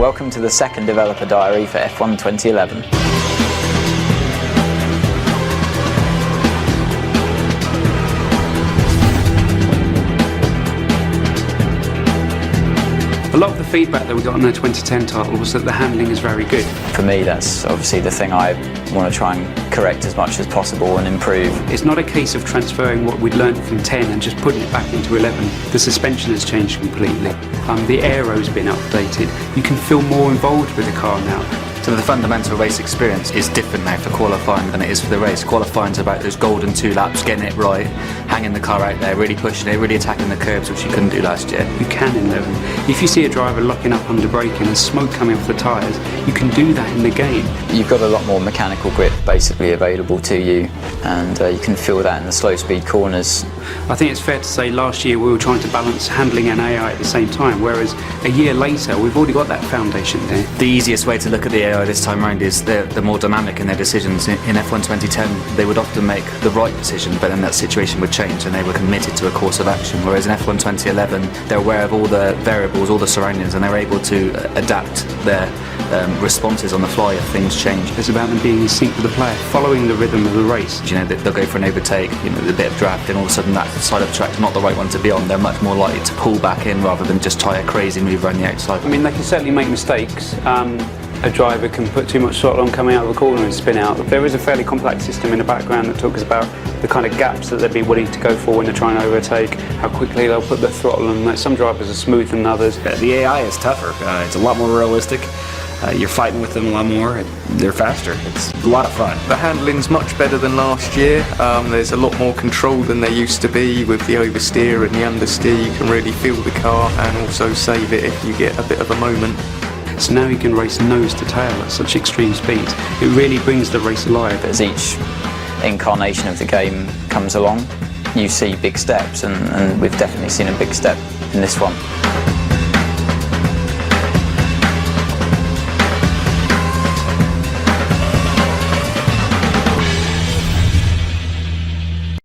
welcome to the second developer diary for F1 2011. A lot of the feedback that we got on the 2010 title was that the handling is very good. For me, that's obviously the thing I want to try and correct as much as possible and improve. It's not a case of transferring what we'd learned from 10 and just putting it back into 11. The suspension has changed completely. The aero's been updated. You can feel more involved with the car now. So the fundamental race experience is different now for qualifying than it is for the race. Qualifying's about those golden 2 laps, getting it right, hanging the car out there, really pushing it, really attacking the curbs, which you couldn't do last year. You can in 11. If you see a driver locking up under braking and smoke coming off the tyres, you can do that in the game. You've got a lot more mechanical grip basically available to you, and you can feel that in the slow speed corners. I think it's fair to say last year we were trying to balance handling and AI at the same time, whereas a year later we've already got that foundation there. The easiest way to look at the AI this time around is they're more dynamic in their decisions. In F1 2010 they would often make the right decision, but then that situation would change and they were committed to a course of action, whereas in F1 2011 they're aware of all the variables, all the surroundings, and they're able to adapt their responses on the fly if things change. It's about them being in sync with the player, following the rhythm of the race. You know, they'll go for an overtake, you know, a bit of draft, and all of a sudden that side of the track's not the right one to be on. They're much more likely to pull back in rather than just try a crazy move around the outside. I mean, they can certainly make mistakes. A driver can put too much throttle on coming out of the corner and spin out. There is a fairly complex system in the background that talks about the kind of gaps that they'd be willing to go for when they're trying to overtake, how quickly they'll put the throttle on. Some drivers are smoother than others. The AI is tougher. It's a lot more realistic. You're fighting with them a lot more. They're faster. It's a lot of fun. The handling's much better than last year. There's a lot more control than there used to be with the oversteer and the understeer. You can really feel the car and also save it if you get a bit of a moment. So now you can race nose to tail at such extreme speeds. It really brings the race alive. As each incarnation of the game comes along, you see big steps, and we've definitely seen a big step in this one.